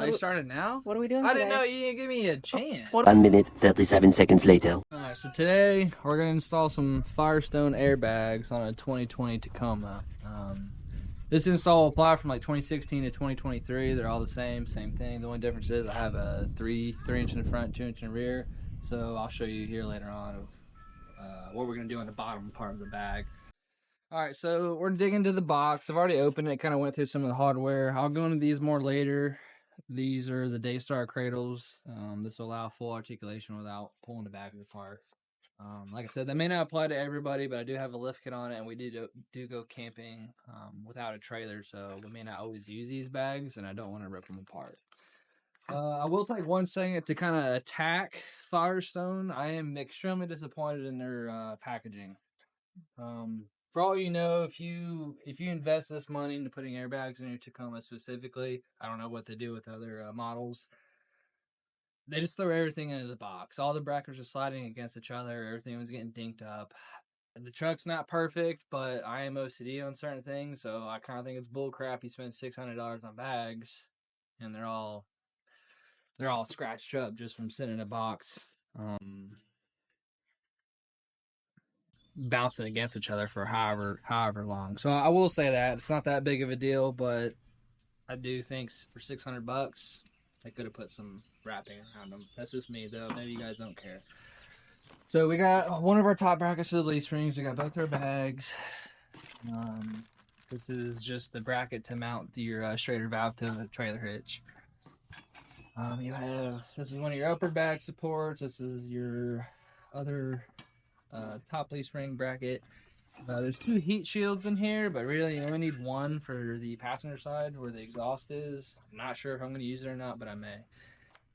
Oh, you started now? What are we doing I today? didn't know you didn't give me a chance. 1 minute, 37 seconds later. Alright, so today we're going to install some Firestone Airbags on a 2020 Tacoma. This install will apply from like 2016 to 2023. They're all the same thing. The only difference is I have a 3 inch in the front, 2 inch in the rear. So I'll show you here later on of what we're going to do on the bottom part of the bag. Alright, so we're digging into the box. I've already opened it, kind of went through some of the hardware. I'll go into these more later. These are the Daystar Cradles. This will allow full articulation without pulling the bag apart. Like I said, that may not apply to everybody, but I do have a lift kit on it, and we do go camping without a trailer, so we may not always use these bags, and I don't want to rip them apart. I will take 1 second to kind of attack Firestone. I am extremely disappointed in their packaging. For all you know, if you invest this money into putting airbags in your Tacoma specifically, I don't know what they do with other models. They just throw everything into the box. All the brackets are sliding against each other. Everything was getting dinked up. The truck's not perfect, but I am OCD on certain things, so I kind of think it's bullcrap. You spend $600 on bags, and they're all scratched up just from sitting in a box. Bouncing against each other for however long. So I will say that it's not that big of a deal, but I do think for $600 I could have put some wrapping around them. That's just me though. Maybe you guys don't care. So we got one of our top brackets of the leaf springs. We got both our bags. This is just the bracket to mount your straighter valve to the trailer hitch. This is one of your upper bag supports. This is your other top leaf spring bracket. There's 2 heat shields in here, but really you only need 1 for the passenger side where the exhaust is. I'm not sure if I'm going to use it or not, but I may.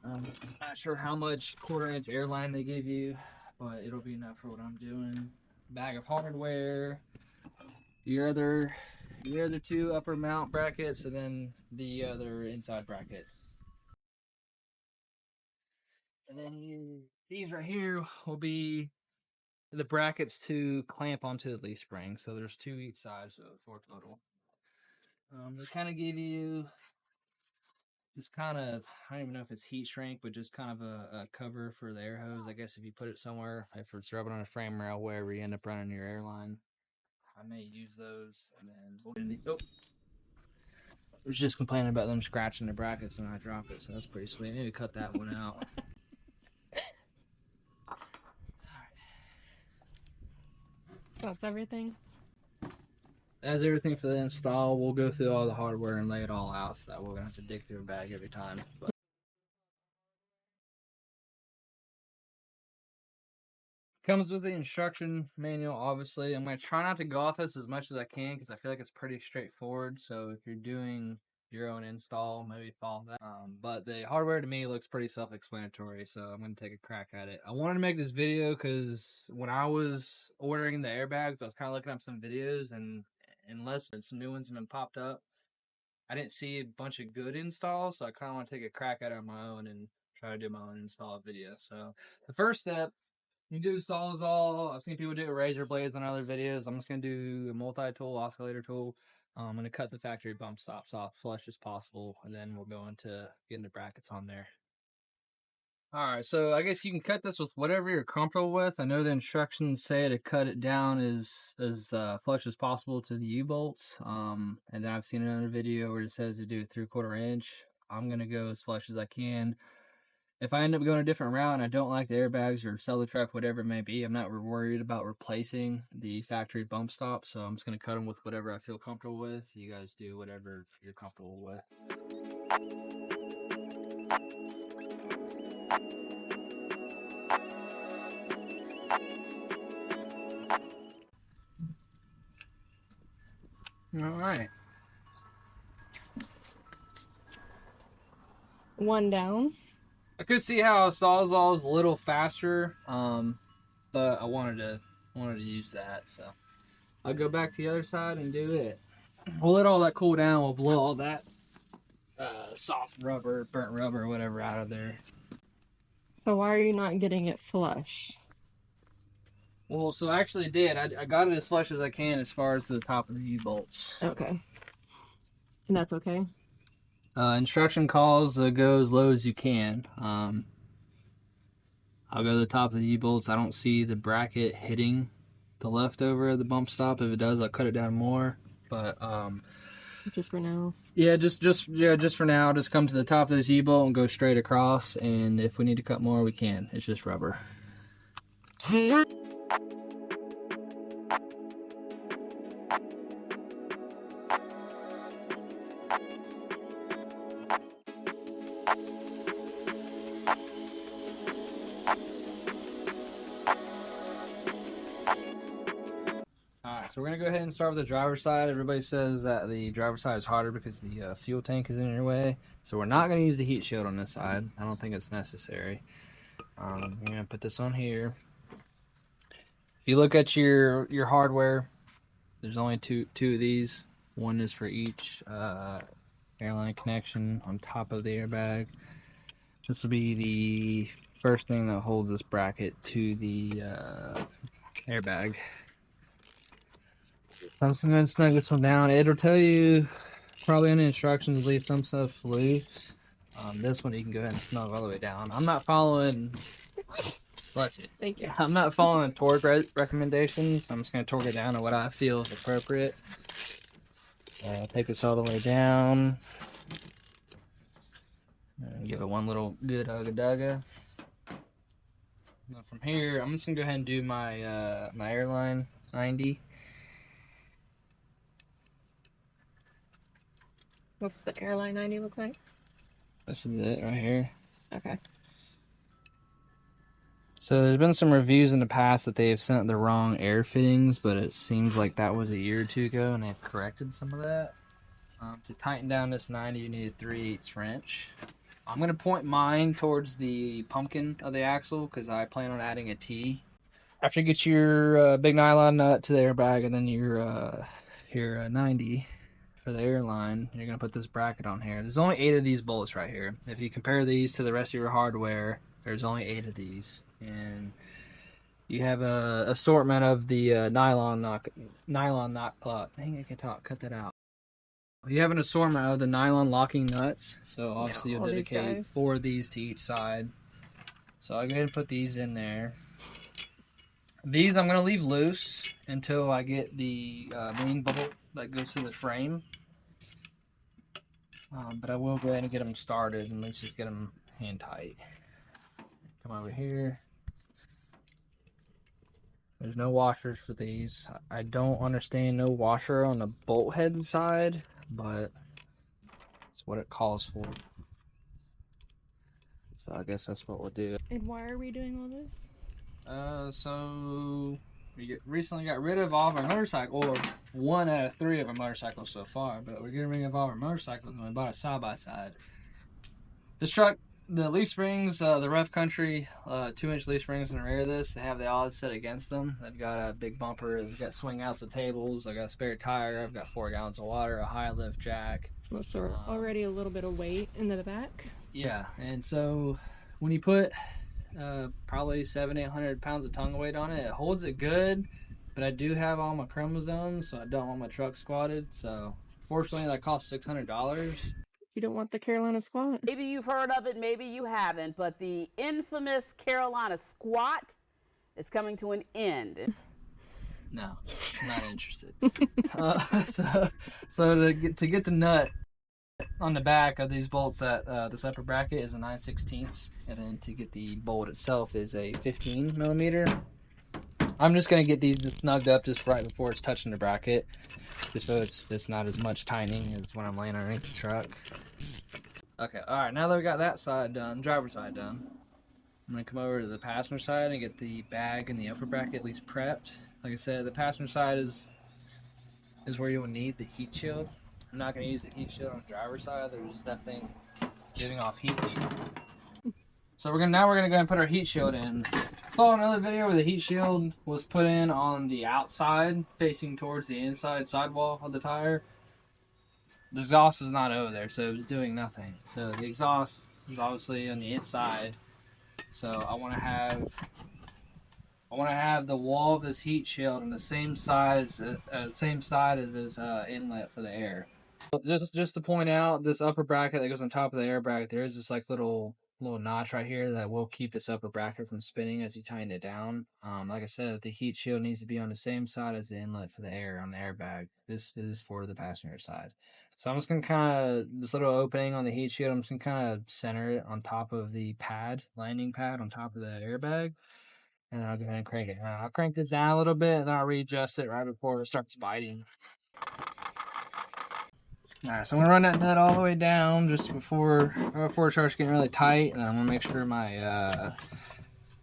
I'm not sure how much 1/4 inch airline they give you, but it'll be enough for what I'm doing. Bag of hardware, your other 2 upper mount brackets, and then the other inside bracket. And then these right here will be the brackets to clamp onto the leaf spring. So there's 2 each side, so 4 total. They kind of give you this kind of, I don't even know if it's heat shrink, but just kind of a cover for the air hose. I guess if you put it somewhere, if it's rubbing on a frame rail, wherever you end up running your airline, I may use those. And then I was just complaining about them scratching the brackets when I drop it, so that's pretty sweet. Maybe cut that one out. So that's everything? That's everything for the install. We'll go through all the hardware and lay it all out so that we're going to have to dig through a bag every time. But comes with the instruction manual, obviously. I'm going to try not to go off this as much as I can because I feel like it's pretty straightforward. So if you're doing your own install, maybe follow that. But the hardware to me looks pretty self-explanatory, so I'm going to take a crack at it. I wanted to make this video because when I was ordering the airbags, I was kind of looking up some videos, and unless some new ones have been popped up, I didn't see a bunch of good installs, so I kind of want to take a crack at it on my own and try to do my own install video. So the first step, you do Sawzall. I've seen people do razor blades on other videos. I'm just going to do a multi-tool, oscillator tool. I'm going to cut the factory bump stops off flush as possible, and then we'll go into getting the brackets on there. Alright, so I guess you can cut this with whatever you're comfortable with. I know the instructions say to cut it down as flush as possible to the U-bolts. And then I've seen another video where it says to do it 3/4 inch. I'm going to go as flush as I can. If I end up going a different route and I don't like the airbags or sell the truck, whatever it may be, I'm not worried about replacing the factory bump stops. So I'm just going to cut them with whatever I feel comfortable with. You guys do whatever you're comfortable with. All right. 1 down. I could see how Sawzall is a little faster, but I wanted to use that, so I'll go back to the other side and do it. We'll let all that cool down. We'll blow all that soft rubber, burnt rubber, whatever out of there. So why are you not getting it flush? Well, so I actually did. I got it as flush as I can as far as the top of the U-bolts. Okay. And that's okay? Instruction calls go as low as you can. I'll go to the top of the U-bolts. I don't see the bracket hitting the leftover of the bump stop. If it does, I'll cut it down more. But Just for now. yeah, just for now, just come to the top of this U-bolt and go straight across. And if we need to cut more, we can. It's just rubber. Alright, so we're going to go ahead and start with the driver's side. Everybody says that the driver's side is harder because the fuel tank is in your way. So we're not going to use the heat shield on this side. I don't think it's necessary. I'm going to put this on here. If you look at your hardware, there's only two of these. One is for each airline connection on top of the airbag. This will be the first thing that holds this bracket to the airbag. So I'm just going to snug this one down. It'll tell you probably in the instructions, leave some stuff loose. This one you can go ahead and snug all the way down. I'm not following... Bless you. Thank you. I'm not following torque recommendations. I'm just going to torque it down to what I feel is appropriate. Take this all the way down. And give it one little good hugga-dugga. From here, I'm just going to go ahead and do my my airline 90. What's the airline 90 look like? This is it right here. Okay. So there's been some reviews in the past that they've sent the wrong air fittings, but it seems like that was a year or two ago, and they've corrected some of that. To tighten down this 90, you need a 3/8 wrench. I'm going to point mine towards the pumpkin of the axle because I plan on adding a T. After you get your big nylon nut to the airbag and then your 90 for the airline, you're going to put this bracket on here. There's only 8 of these bolts right here. If you compare these to the rest of your hardware, there's only 8 of these. And you have a assortment of the nylon knot. Dang, I can talk. Cut that out. You have an assortment of the nylon locking nuts. So obviously you'll dedicate 4 of these to each side. So I'll go ahead and put these in there. These I'm going to leave loose until I get the main bolt that goes to the frame. But I will go ahead and get them started and let's just get them hand tight. Come over here. There's no washers for these. I don't understand no washer on the bolt head side, but it's what it calls for. So I guess that's what we'll do. And why are we doing all this? So we recently got rid of all of our motorcycles, or 1 out of 3 of our motorcycles so far, but we're getting rid of all our motorcycles and we bought a side-by-side. This truck, the leaf springs, the Rough Country 2-inch leaf springs in the rear of this, they have the odds set against them. They've got a big bumper, they've got swing outs of tables, I've got a spare tire, I've got 4 gallons of water, a high lift jack. So already a little bit of weight in the back. Yeah, and so when you put probably 700-800 pounds of tongue weight on it, it holds it good, but I do have all my chromosomes, so I don't want my truck squatted. So fortunately that cost $600. You don't want the Carolina squat. Maybe you've heard of it, maybe you haven't, but the infamous Carolina squat is coming to an end. No, not interested. So to get the nut on the back of these bolts at this upper bracket is a 9/16, and then to get the bolt itself is a 15 millimeter. I'm just gonna get these snugged up just right before it's touching the bracket, just so it's not as much tightening as when I'm laying underneath the truck. Okay, all right. Now that we got that side done, driver's side done, I'm gonna come over to the passenger side and get the bag and the upper bracket at least prepped. Like I said, the passenger side is where you will need the heat shield. I'm not going to use the heat shield on the driver's side. There's nothing giving off heat. So we're gonna go ahead and put our heat shield in. Saw another video where the heat shield was put in on the outside, facing towards the inside sidewall of the tire. The exhaust was not over there, so it was doing nothing. So the exhaust was obviously on the inside. So I want to have the wall of this heat shield on the same side as this inlet for the air. Just to point out, this upper bracket that goes on top of the airbag, there is this like little notch right here that will keep this upper bracket from spinning as you tighten it down. Like I said, the heat shield needs to be on the same side as the inlet for the air on the airbag. This is for the passenger side. So I'm just gonna kind of, this little opening on the heat shield, I'm just gonna kind of center it on top of the pad, landing pad on top of the airbag. And I'll go ahead and crank it. I'll crank this down a little bit and then I'll readjust it right before it starts biting. Alright, so I'm gonna run that nut all the way down just before it starts getting really tight, and I'm gonna make sure my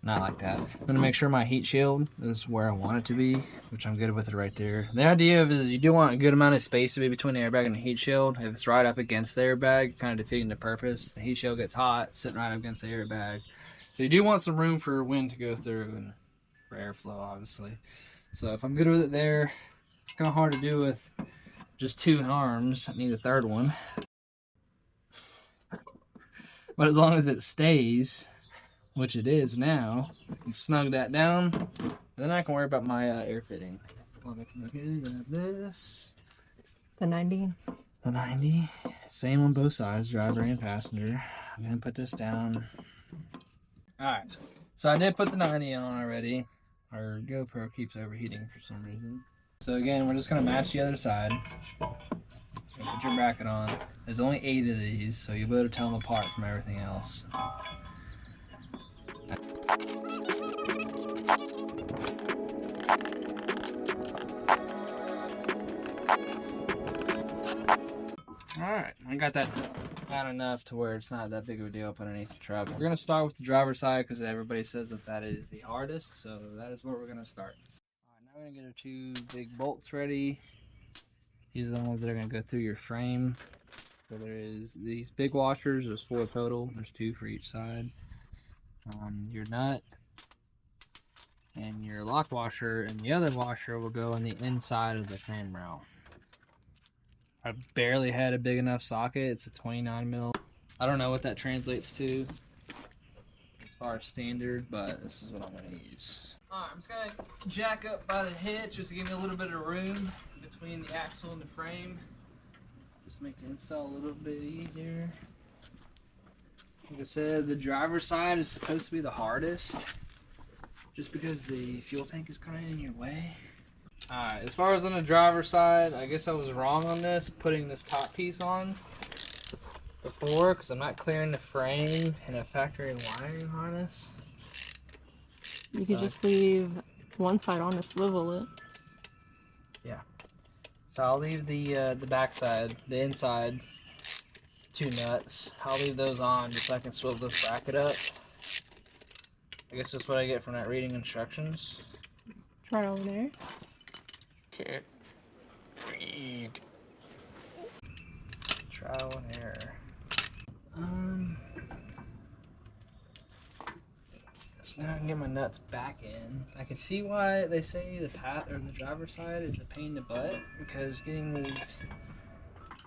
not like that. I'm gonna make sure my heat shield is where I want it to be, which I'm good with it right there. The idea is you do want a good amount of space to be between the airbag and the heat shield. If it's right up against the airbag, kind of defeating the purpose. The heat shield gets hot sitting right up against the airbag, so you do want some room for wind to go through and for airflow, obviously. So if I'm good with it there, it's kind of hard to do with just 2 arms. I need a third one. But as long as it stays, which it is now, I can snug that down, and then I can worry about my air fitting. This. The 90. The 90. Same on both sides, driver and passenger. I'm going to put this down. Alright, so I did put the 90 on already. Our GoPro keeps overheating for some reason. So again, we're just going to match the other side. So put your bracket on. There's only 8 of these, so you'll be able to tell them apart from everything else. Alright, I got that down enough to where it's not that big of a deal up underneath the truck. We're going to start with the driver's side because everybody says that that is the hardest, so that is where we're going to start. We're going to get our 2 big bolts ready. These are the ones that are going to go through your frame. So there is these big washers. There's 4 total. There's 2 for each side. Your nut and your lock washer, and the other washer will go on the inside of the frame rail. I barely had a big enough socket. It's a 29 mil. I don't know what that translates to as far as standard, but this is what I'm going to use. Alright, I'm just going to jack up by the hitch just to give me a little bit of room between the axle and the frame. Just make the install a little bit easier. Like I said, the driver's side is supposed to be the hardest just because the fuel tank is kind of in your way. Alright, as far as on the driver's side, I guess I was wrong on this, putting this top piece on before, because I'm not clearing the frame in a factory wiring harness. You could just leave one side on and swivel it. Yeah. So I'll leave the back side, the inside 2 nuts. I'll leave those on just so I can swivel this bracket up. I guess that's what I get from not reading instructions. Trial and error. Can't read. Trial and error. So now I can get my nuts back in. I can see why they say the driver's side is a pain in the butt, because getting these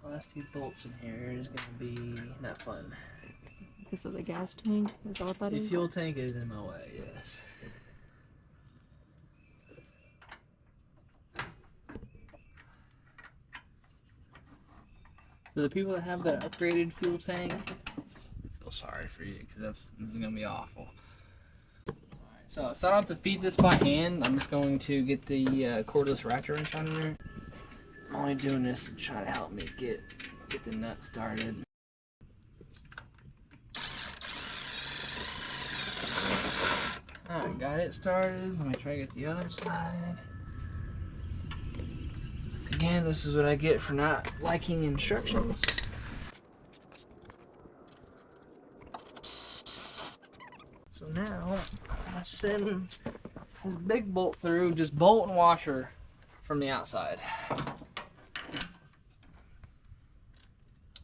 last 2 bolts in here is going to be not fun. This is the gas tank? Is that what that is? The fuel tank is in my way, yes. For the people that have that upgraded fuel tank, I feel sorry for you, because this is going to be awful. Alright, so I don't have to feed this by hand. I'm just going to get the cordless ratchet wrench on there. I'm only doing this to try to help me get the nut started. Alright, got it started. Let me try to get the other side. Again, this is what I get for not liking instructions. So now, I'm going to send this big bolt through, just bolt and washer from the outside.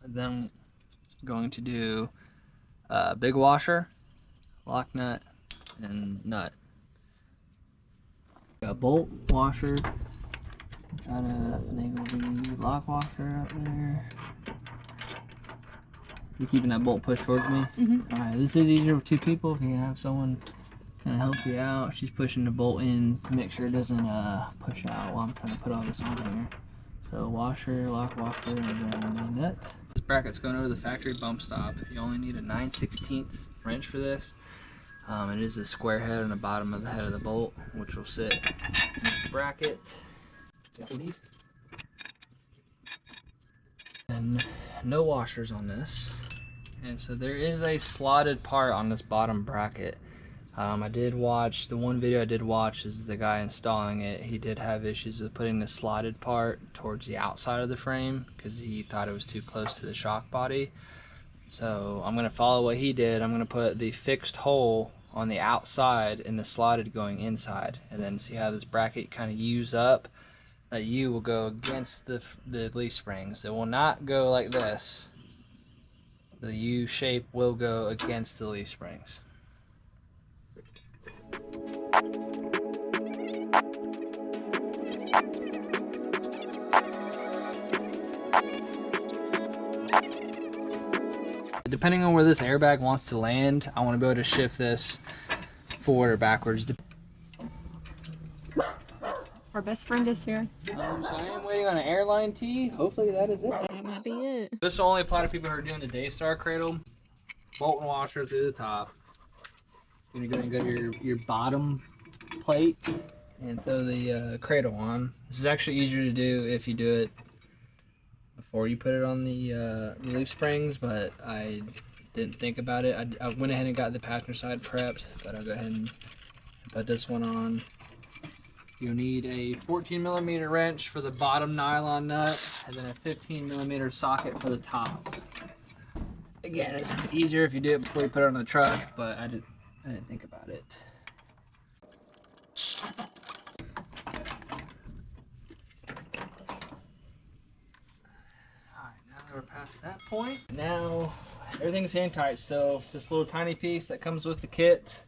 And then I'm going to do a big washer, lock nut, and nut. A bolt, washer, try to finagle the lock washer up there. You keeping that bolt pushed towards me? Mm-hmm. Alright, this is easier with 2 people. If you can have someone kind of help you out. She's pushing the bolt in to make sure it doesn't push out while I'm trying to put all this on here. So washer, lock washer, and then the nut. This bracket's going over the factory bump stop. You only need a 9/16 wrench for this. It is a square head on the bottom of the head of the bolt, which will sit in this bracket. And no washers on this. And so there is a slotted part on this bottom bracket. I did watch, the one video I did watch is the guy installing it. He did have issues with putting the slotted part towards the outside of the frame because he thought it was too close to the shock body. So I'm gonna follow what he did. I'm gonna put the fixed hole on the outside and the slotted going inside, and then see how this bracket kind of U's up. That U will go against the leaf springs. It will not go like this. The U shape will go against the leaf springs. Depending on where this airbag wants to land, I want to be able to shift this forward or backwards. Our best friend is here. So I am waiting on an airline tee. Hopefully that is it. That might be it. This will only apply to people who are doing the Daystar cradle. Bolt and washer through the top. You're gonna go to your bottom plate and throw the cradle on. This is actually easier to do if you do it before you put it on the leaf springs, but I didn't think about it. I went ahead and got the passenger side prepped, but I'll go ahead and put this one on. You'll need a 14mm wrench for the bottom nylon nut, and then a 15mm socket for the top. Again, it's easier if you do it before you put it on the truck, but I didn't think about it. Alright, now that we're past that point, now everything's hand tight still. This little tiny piece that comes with the kit.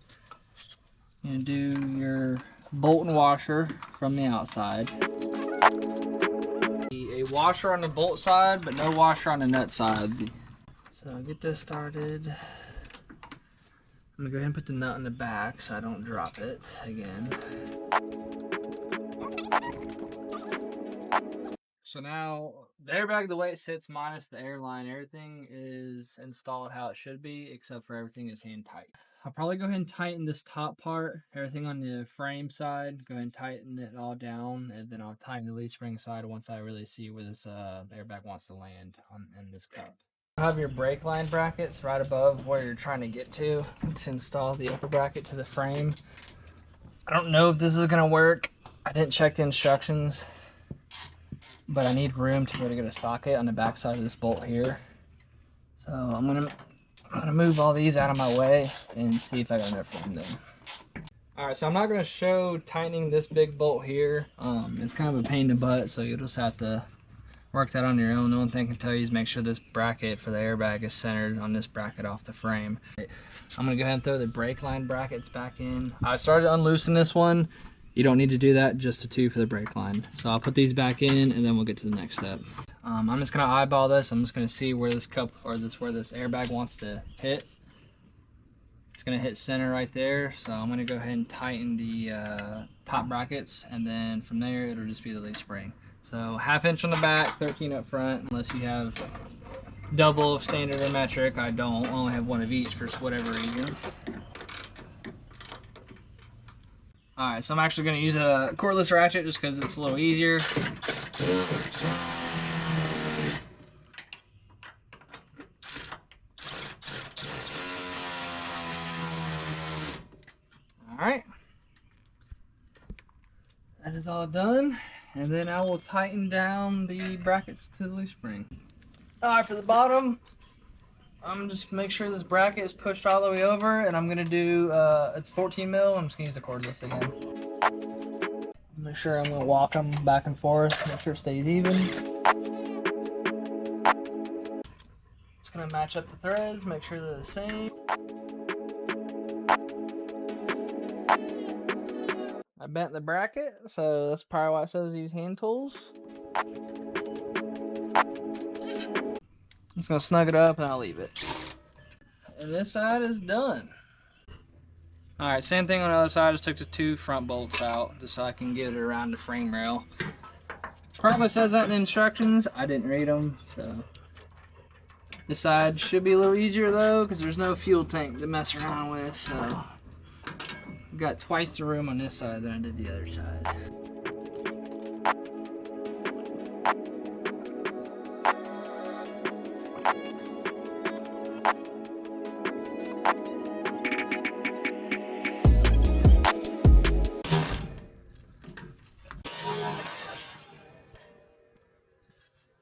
You're gonna do your bolt and washer from the outside. A washer on the bolt side, but no washer on the nut side. So I'll get this started. I'm gonna go ahead and put the nut in the back so I don't drop it again. So now the airbag, the way it sits minus the airline, everything is installed how it should be, except for everything is hand tight. I'll probably go ahead and tighten this top part, everything on the frame side, go ahead and tighten it all down, and then I'll tighten the leaf spring side once I really see where this airbag wants to land in this cup. You have your brake line brackets right above where you're trying to get to install the upper bracket to the frame. I don't know if this is going to work. I didn't check the instructions, but I need room to be able to get a socket on the back side of this bolt here. So I'm gonna move all these out of my way and see if I got enough room there. Alright, so I'm not gonna show tightening this big bolt here. It's kind of a pain in the butt, so you'll just have to work that on your own. The only thing I can tell you is make sure this bracket for the airbag is centered on this bracket off the frame. I'm gonna go ahead and throw the brake line brackets back in. I started unloosing this one. You don't need to do that, just the two for the brake line. So I'll put these back in and then we'll get to the next step. I'm just gonna eyeball this. I'm just gonna see where this cup or where this airbag wants to hit. It's gonna hit center right there. So I'm gonna go ahead and tighten the top brackets, and then from there it'll just be the leaf spring. So 1/2 inch on the back, 13 up front, unless you have double of standard or metric. I don't, I only have one of each for whatever reason. Alright, so I'm actually going to use a cordless ratchet just because it's a little easier. Alright. That is all done. And then I will tighten down the brackets to the leaf spring. Alright, for the bottom, I'm just make sure this bracket is pushed all the way over, and I'm gonna do it's 14 mil. I'm just gonna use the cordless again. Make sure I'm gonna walk them back and forth, make sure it stays even. Just gonna match up the threads, make sure they're the same. I bent the bracket, so that's probably why it says use hand tools. I'm just gonna snug it up and I'll leave it. And this side is done. Alright, same thing on the other side. Just took the two front bolts out just so I can get it around the frame rail. Probably says that in the instructions. I didn't read them, so. This side should be a little easier though, because there's no fuel tank to mess around with, so. I've got twice the room on this side than I did the other side.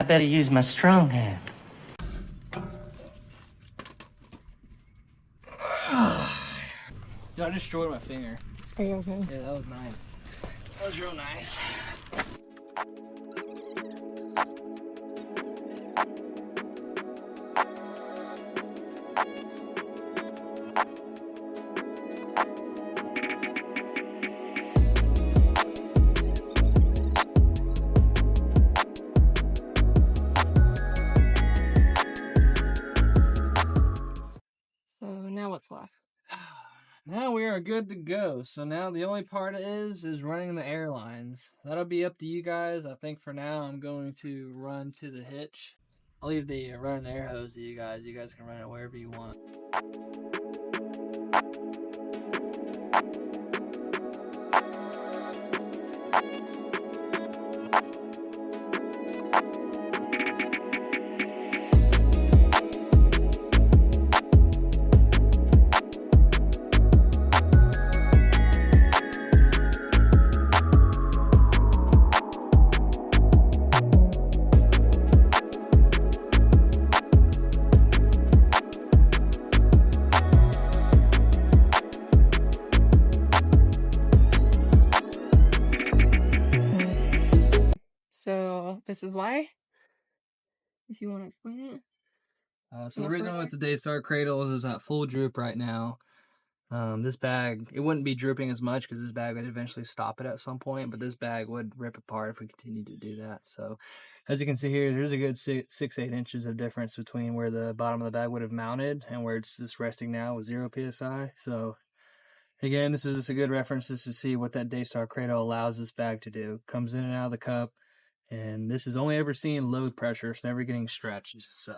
I better use my strong hand. I destroyed my finger. Are you okay? Yeah, that was nice. That was real nice. So now what's left? Now we are good to go. So now the only part is running the airlines. That'll be up to you guys. I think for now I'm going to run to the hitch. I'll leave the running the air hose to you guys. You guys can run it wherever you want. So this is why. If you want to explain it. So the reason with the Daystar Cradles is at full droop right now. This bag, it wouldn't be drooping as much because this bag would eventually stop it at some point, but this bag would rip apart if we continue to do that. So as you can see here, there's a good 6-8 inches of difference between where the bottom of the bag would have mounted and where it's just resting now with 0 PSI. So again, this is just a good reference just to see what that Daystar Cradle allows this bag to do. Comes in and out of the cup, and this is only ever seeing load pressure. It's never getting stretched. So.